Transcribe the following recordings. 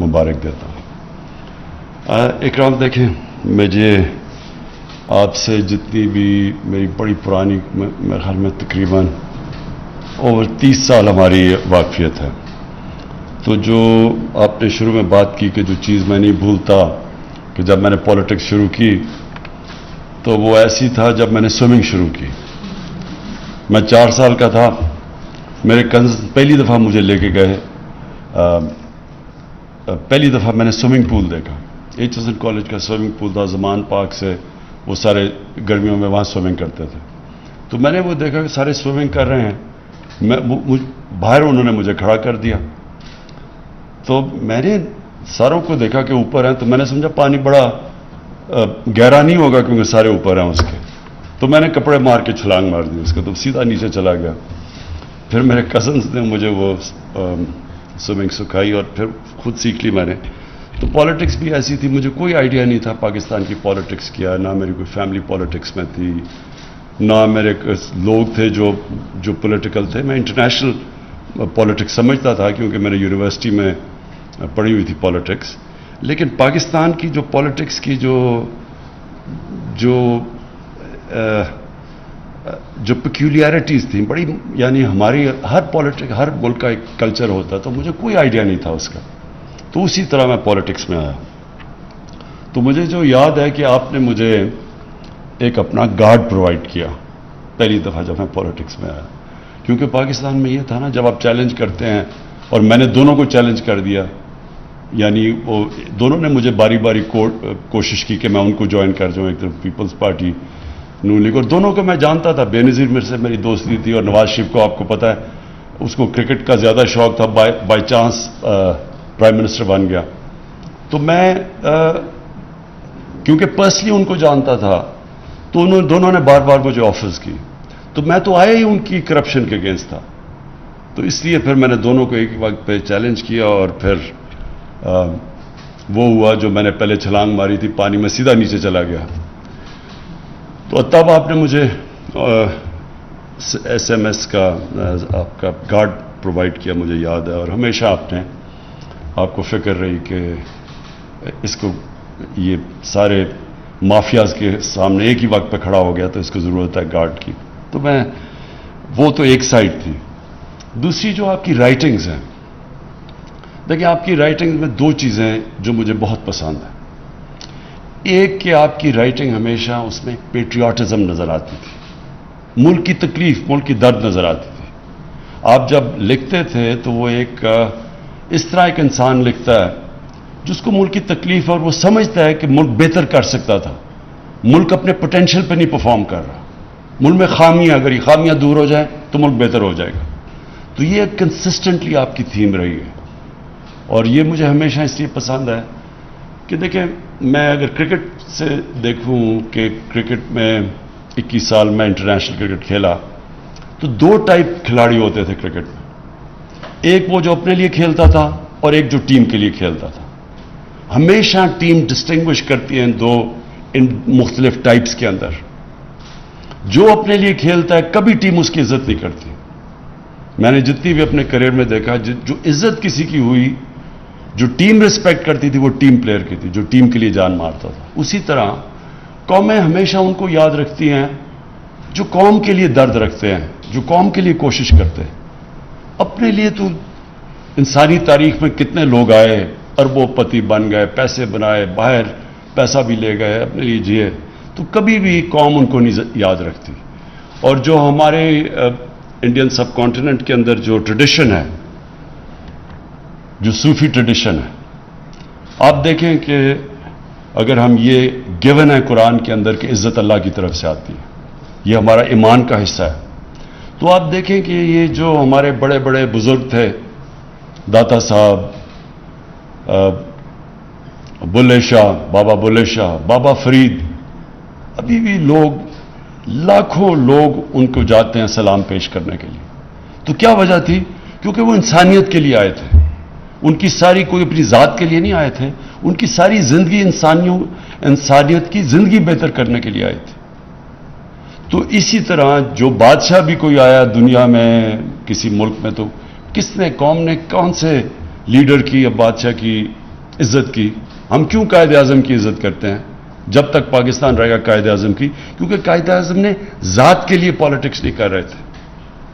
मुबारक देता हूँ। इकराम देखें, मुझे आपसे जितनी भी मेरी बड़ी पुरानी, मेरे ख्याल में तकरीबन ओवर 30 साल हमारी वाकफियत है। तो जो आपने शुरू में बात की कि जो चीज़ मैं नहीं भूलता कि जब मैंने पॉलिटिक्स शुरू की तो वो ऐसी था जब मैंने स्विमिंग शुरू की। मैं 4 साल का था, मेरे कज़न पहली दफ़ा मुझे लेके गए, पहली दफ़ा मैंने स्विमिंग पूल देखा। एचएसएन कॉलेज का स्विमिंग पूल था, ज़मान पार्क से वो सारे गर्मियों में वहाँ स्विमिंग करते थे। तो मैंने वो देखा कि सारे स्विमिंग कर रहे हैं, बाहर उन्होंने मुझे खड़ा कर दिया। तो मैंने सारों को देखा कि ऊपर हैं, तो मैंने समझा पानी बड़ा गहरा नहीं होगा क्योंकि सारे ऊपर हैं उसके। तो मैंने कपड़े मार के छलांग मार दी उसके, तो सीधा नीचे चला गया। फिर मेरे कज़न्स ने मुझे वो स्विमिंग सिखाई और फिर खुद सीख ली मैंने। तो पॉलिटिक्स भी ऐसी थी, मुझे कोई आइडिया नहीं था पाकिस्तान की पॉलिटिक्स क्या, ना मेरी कोई फैमिली पॉलिटिक्स में थी, ना मेरे लोग थे जो पॉलिटिकल थे। मैं इंटरनेशनल पॉलिटिक्स समझता था क्योंकि मैंने यूनिवर्सिटी में पढ़ी हुई थी पॉलिटिक्स। लेकिन पाकिस्तान की जो पॉलिटिक्स की जो पेक्यूलियरिटीज़ थी बड़ी, यानी हमारी हर मुल्क का एक कल्चर होता, तो मुझे कोई आइडिया नहीं था उसका। तो उसी तरह मैं पॉलिटिक्स में आया। तो मुझे जो याद है कि आपने मुझे एक अपना गार्ड प्रोवाइड किया पहली दफ़ा जब मैं पॉलिटिक्स में आया, क्योंकि पाकिस्तान में ये था ना, जब आप चैलेंज करते हैं, और मैंने दोनों को चैलेंज कर दिया, यानी वो दोनों ने मुझे बारी बारी कोशिश की कि मैं उनको ज्वाइन कर जाऊँ, एक तरफ पीपल्स पार्टी, नून लीग, और दोनों को मैं जानता था। बेनज़ीर मेरे से मेरी दोस्ती थी, और नवाज शरीफ को आपको पता है उसको क्रिकेट का ज़्यादा शौक था, बाय चांस प्राइम मिनिस्टर बन गया। तो मैं क्योंकि पर्सनली उनको जानता था, तो दोनों ने बार बार मुझे ऑफर्स की, तो मैं तो आया ही उनकी करप्शन के अगेंस्ट था। तो इसलिए फिर मैंने दोनों को एक वक्त पे चैलेंज किया, और फिर वो हुआ जो मैंने पहले छलांग मारी थी, पानी में सीधा नीचे चला गया। तो तब आपने मुझे SMS का आपका गार्ड प्रोवाइड किया, मुझे याद है। और हमेशा आपको फिक्र रही कि इसको, ये सारे माफियाज के सामने एक ही वक्त पे खड़ा हो गया, तो इसको ज़रूरत है गार्ड की। तो वो तो एक साइड थी। दूसरी जो आपकी राइटिंग्स हैं, देखिए आपकी राइटिंग्स में 2 चीज़ें जो मुझे बहुत पसंद हैं। एक कि आपकी राइटिंग हमेशा उसमें पेट्रियाटिज्म नज़र आती थी, मुल्क की तकलीफ, मुल्क की दर्द नज़र आती थी। आप जब लिखते थे तो वो इस तरह एक इंसान लिखता है जिसको मुल्क की तकलीफ, और वो समझता है कि मुल्क बेहतर कर सकता था, मुल्क अपने पोटेंशियल पे नहीं परफॉर्म कर रहा, मुल्क में खामियां, अगर ये खामियां दूर हो जाए तो मुल्क बेहतर हो जाएगा। तो ये कंसिस्टेंटली आपकी थीम रही है, और ये मुझे हमेशा इसलिए पसंद है कि देखिए, मैं अगर क्रिकेट से देखूं कि क्रिकेट में 21 साल में इंटरनेशनल क्रिकेट खेला, तो 2 टाइप खिलाड़ी होते थे क्रिकेट में। एक वो जो अपने लिए खेलता था, और एक जो टीम के लिए खेलता था। हमेशा टीम डिस्टिंग्विश करती है इन मुख्तलिफ टाइप्स के अंदर। जो अपने लिए खेलता है, कभी टीम उसकी इज्जत नहीं करती। मैंने जितनी भी अपने करियर में देखा, जो इज्जत किसी की हुई, जो टीम रिस्पेक्ट करती थी, वो टीम प्लेयर की थी, जो टीम के लिए जान मारता था। उसी तरह कौमें हमेशा उनको याद रखती हैं जो कौम के लिए दर्द रखते हैं, जो कौम के लिए कोशिश करते हैं। अपने लिए तो इंसानी तारीख में कितने लोग आए, अरबोपति बन गए, पैसे बनाए, बाहर पैसा भी ले गए, अपने लिए जिए, तो कभी भी कौम उनको नहीं याद रखती। और जो हमारे इंडियन सब कॉन्टिनेंट के अंदर जो ट्रेडिशन है, जो सूफी ट्रेडिशन है, आप देखें कि अगर हम ये गिवन है कुरान के अंदर कि इज्जत अल्लाह की तरफ से आती है, ये हमारा ईमान का हिस्सा है, तो आप देखें कि ये जो हमारे बड़े बड़े बुजुर्ग थे, दाता साहब, बुल्ले शाह, बाबा बुल्ले शाह, बाबा फरीद, अभी भी लोग, लाखों लोग उनको जाते हैं सलाम पेश करने के लिए। तो क्या वजह थी? क्योंकि वो इंसानियत के लिए आए थे। उनकी सारी, कोई अपनी ज़ात के लिए नहीं आए थे, उनकी सारी जिंदगी इंसानियत की जिंदगी बेहतर करने के लिए आए थे। तो इसी तरह जो बादशाह भी कोई आया दुनिया में, किसी मुल्क में, तो किसने, कौम ने कौन से लीडर की या बादशाह की عزت کی. ہم کیوں قائد اعظم کی عزت کرتے ہیں؟ جب تک پاکستان رہے گا قائد اعظم کی، کیونکہ قائد اعظم نے ذات کے لیے پالیٹکس نہیں کر رہے تھے.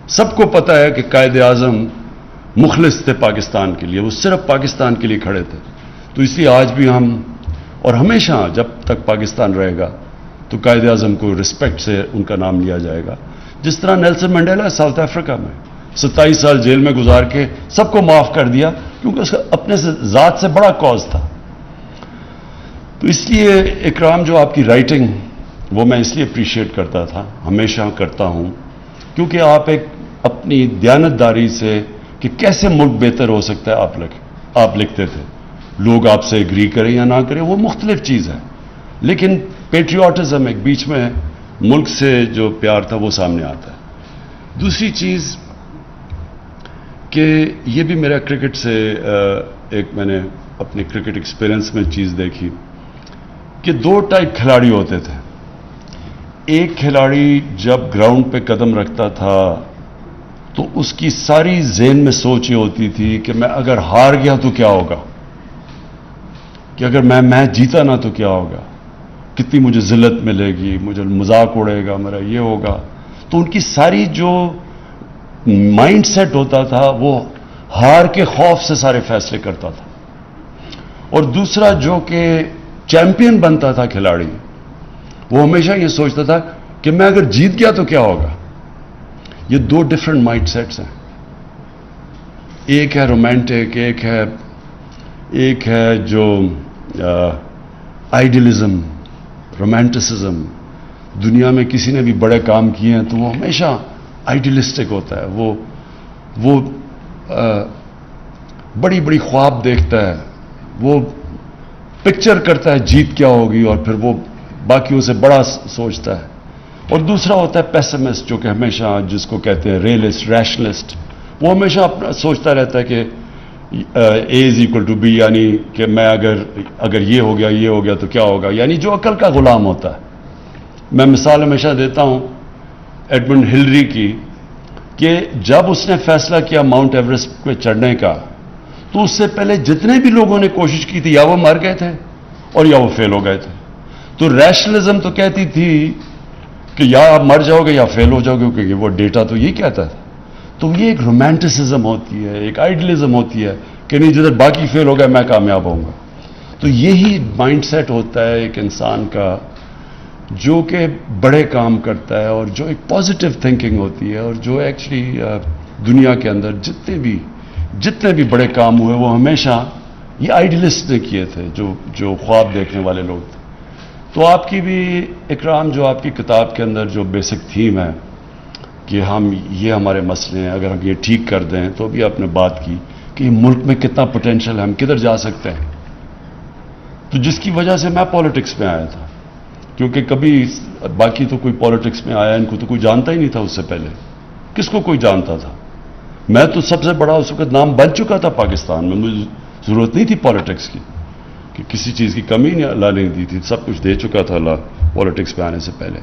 سب کو پتا ہے کہ قائد اعظم مخلص تھے پاکستان کے لیے، وہ صرف پاکستان کے لیے کھڑے تھے. تو اس لیے آج بھی ہم اور ہمیشہ جب تک پاکستان رہے گا تو قائد اعظم کو رسپیکٹ سے ان کا نام لیا جائے گا. جس طرح نیلسن منڈیلا ساؤتھ افریقہ میں 27 سال جیل میں گزار کے سب کو معاف کر دیا، کیونکہ اس کا اپنے سے ذات سے بڑا کاز تھا. تو اس لیے اکرام جو آپ کی رائٹنگ وہ میں اس لیے اپریشیٹ کرتا تھا، ہمیشہ کرتا ہوں، کیونکہ آپ ایک اپنی دیانتداری سے کہ کیسے ملک بہتر ہو سکتا ہے آپ لکھتے تھے. لوگ آپ سے ایگری کریں یا نہ کریں وہ مختلف چیز ہے، لیکن پیٹریوٹزم ایک بیچ میں ملک سے جو پیار تھا وہ سامنے آتا ہے. دوسری چیز کہ یہ بھی میرا کرکٹ سے ایک میں نے اپنے کرکٹ ایکسپیرئنس میں چیز دیکھی کہ 2 ٹائپ کھلاڑی ہوتے تھے. ایک کھلاڑی جب گراؤنڈ پہ قدم رکھتا تھا تو اس کی ساری ذہن میں سوچ یہ ہوتی تھی کہ میں اگر ہار گیا تو کیا ہوگا، کہ اگر میں میچ جیتا نہ تو کیا ہوگا، کتنی مجھے ذلت ملے گی، مجھے مذاق اڑے گا، میرا یہ ہوگا. تو ان کی ساری جو مائنڈ سیٹ ہوتا تھا وہ ہار کے خوف سے سارے فیصلے کرتا تھا. اور دوسرا جو کہ چیمپئن بنتا تھا کھلاڑی، وہ ہمیشہ یہ سوچتا تھا کہ میں اگر جیت گیا تو کیا ہوگا. یہ 2 ڈفرنٹ مائنڈ سیٹس ہیں. ایک ہے رومانٹک، ایک ہے جو آئیڈیلزم، رومانٹسزم. دنیا میں کسی نے بھی بڑے کام کیے ہیں تو وہ ہمیشہ آئیڈیلسٹک ہوتا ہے. وہ بڑی بڑی خواب دیکھتا ہے، وہ پکچر کرتا ہے جیت کیا ہوگی اور پھر وہ باقیوں سے بڑا سوچتا ہے. اور دوسرا ہوتا ہے پیسمسٹ، جو کہ ہمیشہ جس کو کہتے ہیں ریئلسٹ، ریشنلسٹ. وہ ہمیشہ اپنا سوچتا رہتا ہے کہ A=B، یعنی کہ میں اگر یہ ہو گیا تو کیا ہوگا، یعنی جو عقل کا غلام ہوتا ہے. میں مثال ہمیشہ دیتا ہوں ایڈمنڈ ہلری کی، کہ جب اس نے فیصلہ کیا ماؤنٹ ایوریسٹ پہ چڑھنے کا تو اس سے پہلے جتنے بھی لوگوں نے کوشش کی تھی یا وہ مر گئے تھے اور یا وہ فیل ہو گئے تھے. تو ریشنلزم تو کہتی تھی کہ یا آپ مر جاؤ گے یا فیل ہو جاؤ گے، کیونکہ وہ ڈیٹا تو یہی کہتا تھا. تو یہ ایک رومانٹسزم ہوتی ہے، ایک آئیڈیلزم ہوتی ہے کہ نہیں جدھر باقی فیل ہو گئے میں کامیاب ہوں گا. تو یہی مائنڈ سیٹ ہوتا ہے ایک انسان کا جو کہ بڑے کام کرتا ہے اور جو ایک پازیٹیو تھنکنگ ہوتی ہے، اور جو ایکچولی دنیا کے اندر جتنے بھی بڑے کام ہوئے وہ ہمیشہ یہ آئیڈیلسٹ نے کیے تھے، جو خواب دیکھنے والے لوگ تھے. تو آپ کی بھی اکرام جو آپ کی کتاب کے اندر جو بیسک تھیم ہے کہ یہ ہمارے مسئلے ہیں، اگر ہم یہ ٹھیک کر دیں، تو بھی آپ نے بات کی کہ ملک میں کتنا پوٹینشل ہے، ہم کدھر جا سکتے ہیں. تو جس کی وجہ سے میں پالیٹکس میں آیا تھا، کیونکہ کبھی باقی تو کوئی پالیٹکس میں آیا ان کو تو کوئی جانتا ہی نہیں تھا. اس سے پہلے کس کو کوئی جانتا تھا؟ میں تو سب سے بڑا اس وقت نام بن چکا تھا پاکستان میں. مجھے ضرورت نہیں تھی پالیٹکس کی، کہ کسی چیز کی کمی نہیں اللہ نے دی تھی، سب کچھ دے چکا تھا اللہ پالیٹکس پہ آنے سے پہلے.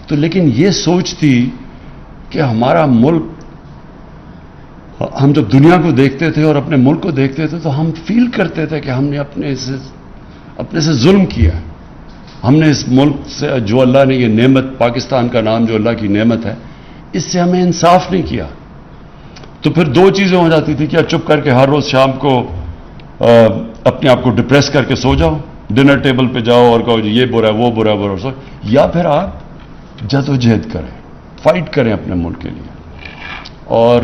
تو لیکن یہ سوچ تھی کہ ہمارا ملک، ہم جب دنیا کو دیکھتے تھے اور اپنے ملک کو دیکھتے تھے تو ہم فیل کرتے تھے کہ ہم نے اپنے سے ظلم کیا. ہم نے اس ملک سے جو اللہ نے یہ نعمت، پاکستان کا نام جو اللہ کی نعمت ہے، اس سے ہمیں انصاف نہیں کیا. تو پھر 2 چیزیں ہو جاتی تھی، کیا چپ کر کے ہر روز شام کو اپنے آپ کو ڈپریس کر کے سو جاؤ، ڈنر ٹیبل پہ جاؤ اور کہو یہ برا ہے وہ برا سو، یا پھر آپ جدوجہد کریں، فائٹ کریں اپنے ملک کے لیے. اور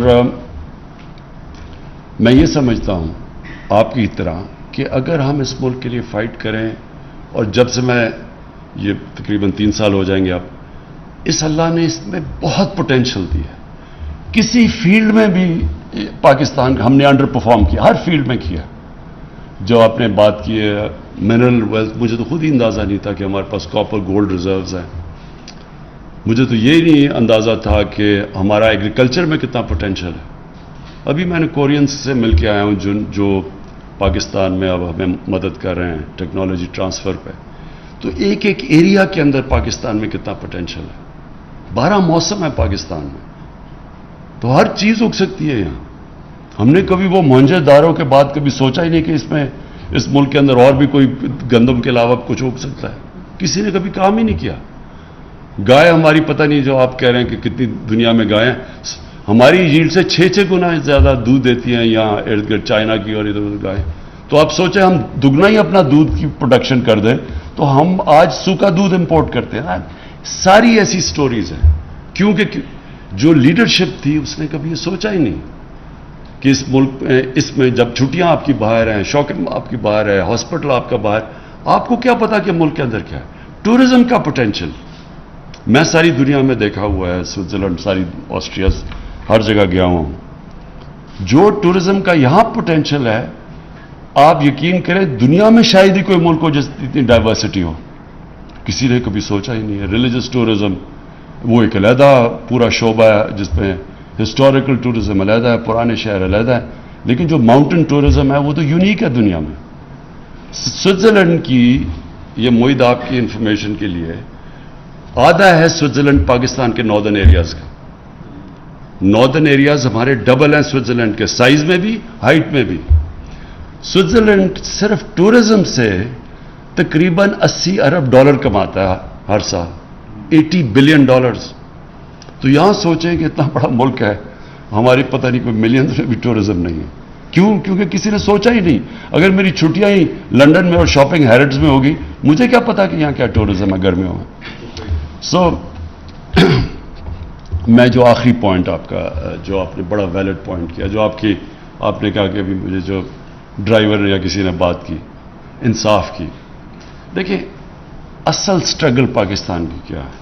میں یہ سمجھتا ہوں آپ کی طرح کہ اگر ہم اس ملک کے لیے فائٹ کریں، اور جب سے میں یہ تقریباً 3 سال ہو جائیں گے اب، اس اللہ نے اس میں بہت پوٹینشل دی ہے. کسی فیلڈ میں بھی پاکستان ہم نے انڈر پرفارم کیا، ہر فیلڈ میں کیا. جو آپ نے بات کی ہے منرل ویلتھ، مجھے تو خود ہی اندازہ نہیں تھا کہ ہمارے پاس کاپر گولڈ ریزروز ہیں. مجھے تو یہ نہیں اندازہ تھا کہ ہمارا ایگریکلچر میں کتنا پوٹینشل ہے. ابھی میں نے کورینز سے مل کے آیا ہوں جو پاکستان میں اب ہمیں مدد کر رہے ہیں ٹیکنالوجی ٹرانسفر پہ. تو ایک ایریا کے اندر پاکستان میں کتنا پوٹینشل ہے. 12 موسم ہے پاکستان میں، تو ہر چیز اگ سکتی ہے یہاں. ہم نے کبھی وہ موہنجو دارو کے بعد کبھی سوچا ہی نہیں کہ اس میں اس ملک کے اندر اور بھی کوئی گندم کے علاوہ کچھ اگ سکتا ہے؟ کسی نے کبھی کام ہی نہیں کیا. گائے ہماری پتہ نہیں جو آپ کہہ رہے ہیں کہ کتنی دنیا میں گائیں ہماری ییلڈ سے 6 گنا زیادہ دودھ دیتی ہیں یہاں ارد گرد چائنا کی اور ادھر ادھر گائیں. تو آپ سوچیں ہم دگنا ہی اپنا دودھ کی پروڈکشن کر دیں تو ہم آج سوکھا دودھ امپورٹ کرتے ہیں. ساری ایسی سٹوریز ہیں کیونکہ جو لیڈرشپ تھی اس نے کبھی یہ سوچا ہی نہیں کہ اس ملک میں اس میں جب چھٹیاں آپ کی باہر ہیں, شاپنگ آپ کی باہر ہے, ہاسپٹل آپ کا باہر, آپ کو کیا پتا کہ ملک کے اندر کیا ہے. ٹورزم کا پوٹینشیل میں ساری دنیا میں دیکھا ہوا ہے, سوئٹزرلینڈ, ساری آسٹریا, ہر جگہ گیا ہوں. جو ٹورزم کا یہاں پوٹینشیل ہے آپ یقین کریں دنیا میں شاید ہی کوئی ملک ہو جس اتنی ڈائیورسٹی ہو. کسی نے کبھی سوچا ہی نہیں ہے. ریلیجس ٹورزم وہ ایک علیحدہ پورا شعبہ ہے جس میں ہسٹوریکل ٹورزم علیحدہ ہے, پرانے شہر علیحدہ ہے, لیکن جو ماؤنٹین ٹورزم ہے وہ تو یونیک ہے دنیا میں. سوئٹزرلینڈ کی یہ معاہدہ آپ کی انفارمیشن کے لیے آدھا ہے سوئٹزرلینڈ پاکستان کے ناردرن ایریاز کا. ناردرن ایریاز ہمارے ڈبل ہیں سوئٹزرلینڈ کے, سائز میں بھی ہائٹ میں بھی. سوئٹزرلینڈ صرف ٹورزم سے تقریباً $80 ارب کماتا ہے ہر سال, $80 بلین. تو یہاں سوچیں کہ اتنا بڑا ملک ہے ہماری پتہ نہیں کوئی ملینز میں بھی ٹورزم نہیں ہے. کیوں؟ کیونکہ کسی نے سوچا ہی نہیں. اگر میری چھٹیاں ہی لنڈن میں اور شاپنگ ہیرڈز میں ہوگی مجھے کیا پتا کہ یہاں کیا ٹورزم ہے گرمیوں میں. سو میں جو آخری پوائنٹ آپ کا جو آپ نے بڑا ویلڈ پوائنٹ کیا, جو آپ نے کہا کہ ابھی مجھے جو ڈرائیور یا کسی نے بات کی انصاف کی. دیکھیں اصل سٹرگل پاکستان کی کیا ہے,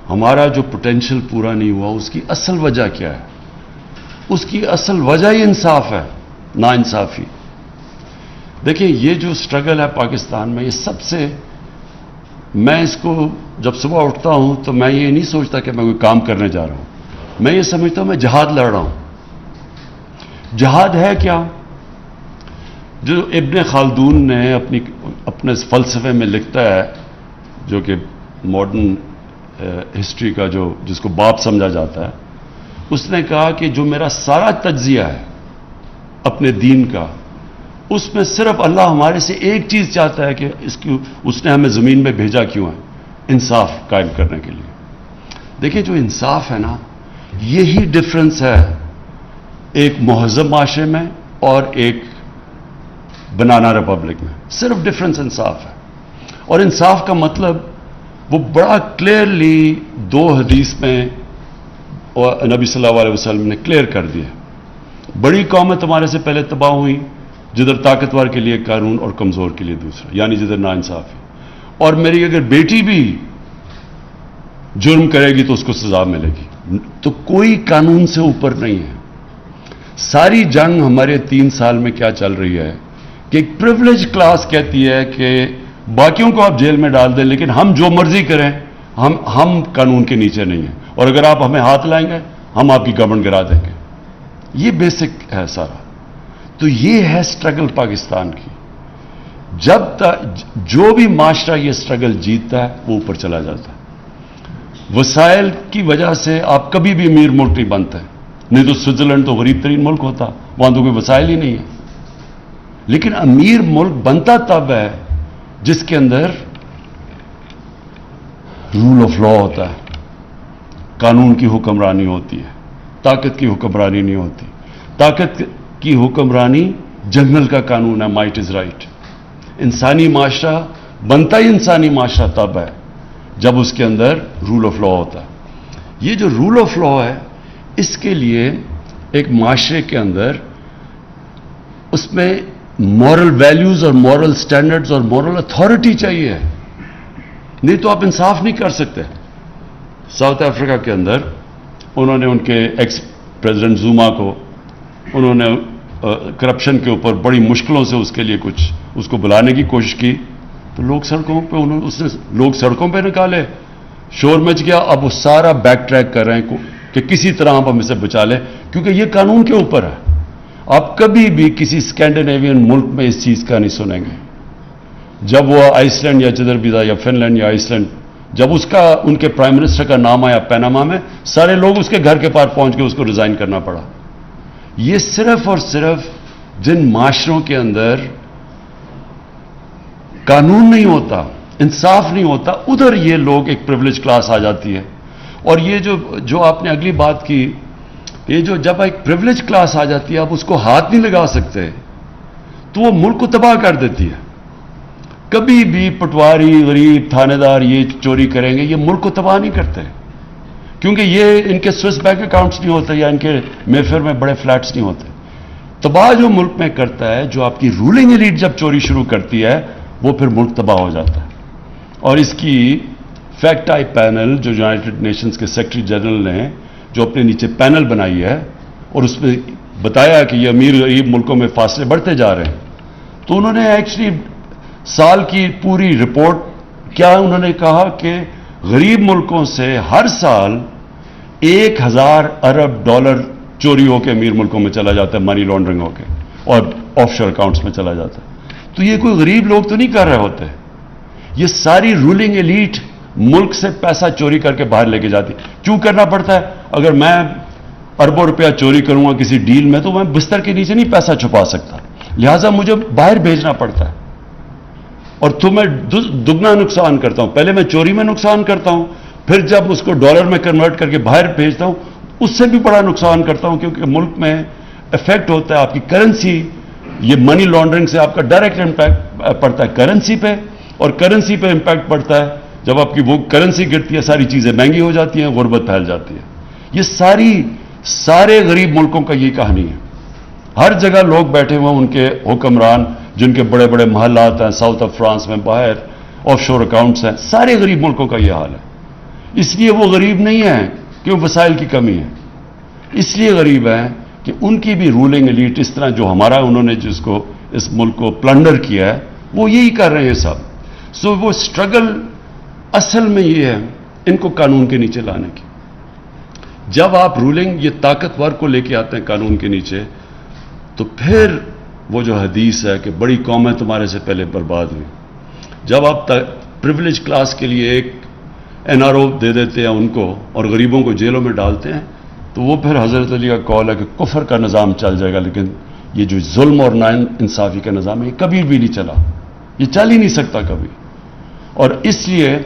ہمارا جو پوٹینشیل پورا نہیں ہوا اس کی اصل وجہ کیا ہے؟ اس کی اصل وجہ ہی انصاف ہے, نا انصافی. دیکھیں یہ جو سٹرگل ہے پاکستان میں, یہ سب سے, میں اس کو جب صبح اٹھتا ہوں تو میں یہ نہیں سوچتا کہ میں کوئی کام کرنے جا رہا ہوں, میں یہ سمجھتا ہوں میں جہاد لڑ رہا ہوں. جہاد ہے کیا؟ جو ابن خلدون نے اپنے فلسفے میں لکھتا ہے, جو کہ ماڈرن ہسٹری کا جس کو باپ سمجھا جاتا ہے, اس نے کہا کہ جو میرا سارا تجزیہ ہے اپنے دین کا, اس میں صرف اللہ ہمارے سے ایک چیز چاہتا ہے کہ اس نے ہمیں زمین میں بھیجا کیوں ہے؟ انصاف قائم کرنے کے لیے. دیکھیں جو انصاف ہے نا, یہی ڈفرنس ہے ایک مہذب معاشرے میں اور ایک بنانا ریپبلک میں. صرف ڈفرنس انصاف ہے. اور انصاف کا مطلب وہ بڑا کلیئرلی 2 حدیث میں نبی صلی اللہ علیہ وسلم نے کلیئر کر دیا. بڑی قومیں تمہارے سے پہلے تباہ ہوئی جدھر طاقتور کے لیے قانون اور کمزور کے لیے دوسرا, یعنی جدھر ناانصافی. اور میری اگر بیٹی بھی جرم کرے گی تو اس کو سزا ملے گی. تو کوئی قانون سے اوپر نہیں ہے. ساری جنگ ہمارے 3 سال میں کیا چل رہی ہے کہ ایک پریولیج کلاس کہتی ہے کہ باقیوں کو آپ جیل میں ڈال دیں لیکن ہم جو مرضی کریں, ہم قانون کے نیچے نہیں ہیں, اور اگر آپ ہمیں ہاتھ لائیں گے ہم آپ کی گورنمنٹ گرا دیں گے. یہ بیسک ہے سارا. تو یہ ہے سٹرگل پاکستان کی. جب جو بھی معاشرہ یہ سٹرگل جیتتا ہے وہ اوپر چلا جاتا ہے. وسائل کی وجہ سے آپ کبھی بھی امیر ملک نہیں بنتے, نہیں تو سوئٹزرلینڈ تو غریب ترین ملک ہوتا, وہاں تو کوئی وسائل ہی نہیں ہے. لیکن امیر ملک بنتا تب ہے جس کے اندر رول آف لا ہوتا ہے, قانون کی حکمرانی ہوتی ہے, طاقت کی حکمرانی نہیں ہوتی. طاقت کی حکمرانی جنگل کا قانون ہے, مائٹ از رائٹ. انسانی معاشرہ بنتا ہی انسانی معاشرہ تب ہے جب اس کے اندر رول آف لا ہوتا ہے. یہ جو رول آف لا ہے اس کے لیے ایک معاشرے کے اندر اس میں مورل ویلیوز اور مورل سٹینڈرڈز اور مورل اتھارٹی چاہیے, نہیں تو آپ انصاف نہیں کر سکتے. ساؤتھ افریقہ کے اندر انہوں نے ان کے ایکس پریزیڈنٹ زوما کو انہوں نے کرپشن کے اوپر بڑی مشکلوں سے اس کے لیے کچھ اس کو بلانے کی کوشش کی, تو لوگ سڑکوں پہ لوگ سڑکوں پہ نکالے, شور مچ گیا. اب وہ سارا بیک ٹریک کر رہے ہیں کہ کسی طرح آپ ہم اسے بچا لیں, کیونکہ یہ قانون کے اوپر ہے. آپ کبھی بھی کسی اسکینڈینیوین ملک میں اس چیز کا نہیں سنیں گے. جب وہ آئس لینڈ یا جدھر بھی تھا, یا فن لینڈ یا آئس لینڈ, جب ان کے پرائم منسٹر کا نام آیا پیناما میں, سارے لوگ اس کے گھر کے پاس پہنچ کے اس کو ریزائن کرنا پڑا. یہ صرف اور صرف جن معاشروں کے اندر कानून नहीं होता, इंसाफ नहीं होता, उधर ये लोग एक प्रिविलेज क्लास आ जाती है। और ये जो आपने अगली बात की, ये जो जब एक प्रिविलेज क्लास आ जाती है आप उसको हाथ नहीं लगा सकते, तो वो मुल्क को तबाह कर देती है। कभी भी पटवारी, गरीब, थानेदार ये चोरी करेंगे, ये मुल्क को तबाह नहीं करते, क्योंकि ये इनके स्विस बैंक अकाउंट्स नहीं होते या इनके मेफेयर में बड़े फ्लैट्स नहीं होते। तबाह जो मुल्क में करता है, जो आपकी रूलिंग एलीट जब चोरी शुरू करती है, वो फिर मुल्क तबाह हो जाता है। और इसकी फैक्ट आई पैनल जो यूनाइटेड नेशंस के सेक्रेटरी जनरल ने जो अपने नीचे पैनल बनाई है और उसमें बताया कि ये अमीर गरीब मुल्कों में फासले बढ़ते जा रहे हैं, तो उन्होंने एक्चुअली साल की पूरी रिपोर्ट, क्या उन्होंने कहा कि गरीब मुल्कों से हर साल 1000 अरब डॉलर चोरी होकर अमीर मुल्कों में चला जाता है, मनी लॉन्ड्रिंग होकर, और ऑफशोर अकाउंट्स में चला जाता है। तो ये कोई गरीब लोग तो नहीं कर रहे होते, ये सारी रूलिंग एलीट मुल्क से पैसा चोरी करके बाहर लेके जाती। क्यों करना पड़ता है? अगर मैं अरबों रुपया चोरी करूंगा किसी डील में, तो मैं बिस्तर के नीचे नहीं पैसा छुपा सकता, लिहाजा मुझे बाहर भेजना पड़ता है। और तो मैं दुगना नुकसान करता हूं। पहले मैं चोरी में नुकसान करता हूं, फिर जब उसको डॉलर में कन्वर्ट करके बाहर भेजता हूं, उससे भी बड़ा नुकसान करता हूं, क्योंकि मुल्क में इफेक्ट होता है आपकी करेंसी। ये मनी लॉन्ड्रिंग से आपका डायरेक्ट इंपैक्ट पड़ता है करेंसी पे, और करेंसी पे इंपैक्ट पड़ता है जब आपकी वो करेंसी गिरती है, सारी चीजें महंगी हो जाती हैं, गुर्बत फैल जाती है। ये सारे गरीब मुल्कों का ये कहानी है। हर जगह लोग बैठे हुए, उनके हुक्मरान जिनके बड़े बड़े महल्लात हैं साउथ ऑफ फ्रांस में, बाहर ऑफशोर अकाउंट्स हैं, सारे गरीब मुल्कों का ये हाल है। इसलिए वो गरीब नहीं है कि वसाइल की कमी है, इसलिए गरीब है कि उनकी भी रूलिंग एलीट इस तरह जो हमारा उन्होंने जिसको इस मुल्क को प्लंडर किया है, वो यही कर रहे हैं सब। सो वो स्ट्रगल असल में ये है इनको कानून के नीचे लाने की। जब आप रूलिंग ये ताकतवर को लेके आते हैं कानून के नीचे, तो फिर वो जो हदीस है कि बड़ी कौमें तुम्हारे से पहले बर्बाद हुई, जब आप प्रिविलेज क्लास के लिए एक एनआरओ दे देते हैं उनको और गरीबों को जेलों में डालते हैं, तो वो फिर हजरत अली का कौल है कि कुफर का निज़ाम चल जाएगा, लेकिन ये जो जुल्म और नाइंसाफी का निज़ाम है, ये कभी भी नहीं चला, ये चल ही नहीं सकता कभी। और इसलिए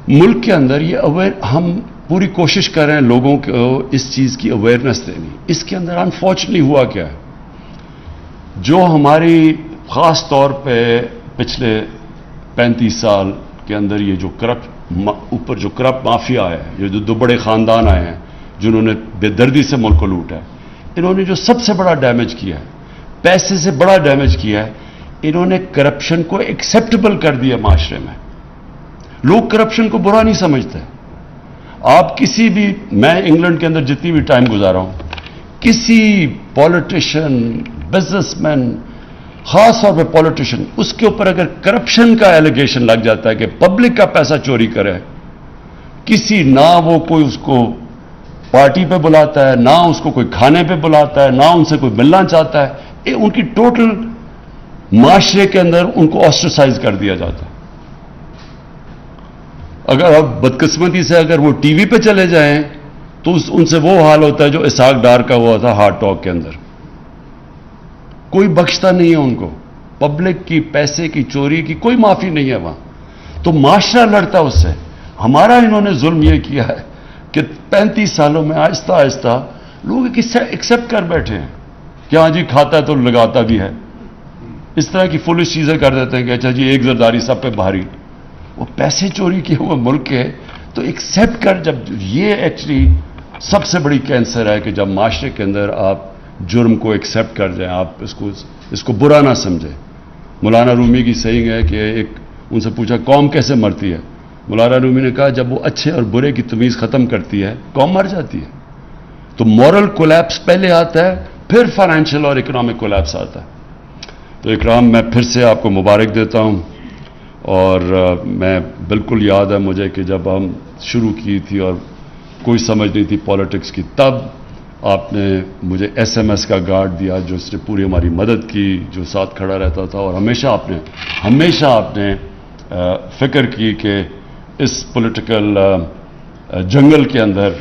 मुल्क के अंदर ये हम पूरी कोशिश कर रहे हैं लोगों को इस चीज़ की अवेयरनेस देनी। इसके अंदर अनफॉर्चुनेटली हुआ क्या है, जो हमारी ख़ास तौर पे पिछले 35 साल के अंदर ये जो ऊपर जो करप्ट माफिया है, ये जो दो बड़े ख़ानदान आए हैं जिन्होंने बेदर्दी से मुल्क को लूटा है, इन्होंने जो सबसे बड़ा डैमेज किया है, पैसे से बड़ा डैमेज किया है, इन्होंने करप्शन को एक्सेप्टेबल कर दिया माशरे में। लोग करप्शन को बुरा नहीं समझते। आप किसी भी, मैं इंग्लैंड के अंदर जितनी भी टाइम गुजारा हूं, किसी पॉलिटिशियन, बिजनेसमैन, खास तौर पे पॉलिटिशियन, उसके ऊपर अगर करप्शन का एलिगेशन लग जाता है कि पब्लिक का पैसा चोरी करे, किसी ना वो कोई उसको पार्टी पे बुलाता है, ना उसको कोई खाने पे बुलाता है, ना उनसे कोई मिलना चाहता है, उनकी टोटल माशरे के अंदर उनको ऑस्ट्रेसाइज कर दिया जाता है। अगर अब बदकिस्मती से अगर वो टीवी पे चले जाएं, तो उनसे वो हाल होता है जो इसहाक डार का हुआ था हार्ट टॉक के अंदर। कोई बख्शता नहीं है उनको, पब्लिक की पैसे की चोरी की कोई माफी नहीं है वहां, तो माशरा लड़ता है उससे। हमारा इन्होंने जुल्म यह किया है कि 35 सालों में आहिस्ता आहिस्ता लोग एक्सेप्ट कर बैठे हैं कि हाँ जी खाता है तो लगाता भी है। इस तरह की फुलिश चीजें कर देते हैं कि अच्छा जी एक जरदारी सब पे भारी, वो पैसे चोरी किए हुए मुल्क के, तो एक्सेप्ट कर। जब ये एक्चुअली सबसे बड़ी कैंसर है कि जब माशरे के अंदर आप जुर्म को एक्सेप्ट कर जाएं, आप इसको बुरा ना समझें। मौलाना रूमी की सही है कि एक उनसे पूछा कौम कैसे मरती है, मौलाना रूमी ने कहा जब वो अच्छे और बुरे की तमीज़ ख़त्म करती है कौम मर जाती है। तो मॉरल कोलैप्स पहले आता है, फिर फाइनेंशियल और इकोनॉमिक कोलैप्स आता है। तो इकराम, मैं फिर से आपको मुबारक देता हूं, और मैं बिल्कुल याद है मुझे कि जब हम शुरू की थी और कोई समझ नहीं थी पॉलिटिक्स की, तब आपने मुझे एसएमएस का गार्ड दिया जो उसने पूरी हमारी मदद की, जो साथ खड़ा रहता था, और हमेशा आपने फिक्र की कि इस पॉलिटिकल जंगल के अंदर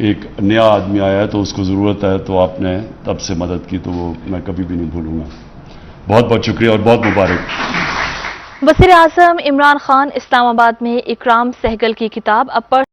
एक नया आदमी आया है तो उसको ज़रूरत है, तो आपने तब से मदद की, तो वो मैं कभी भी नहीं भूलूंगा। बहुत बहुत शुक्रिया और बहुत मुबारक। وزیر اعظم عمران خان اسلام آباد میں اکرام سہگل کی کتاب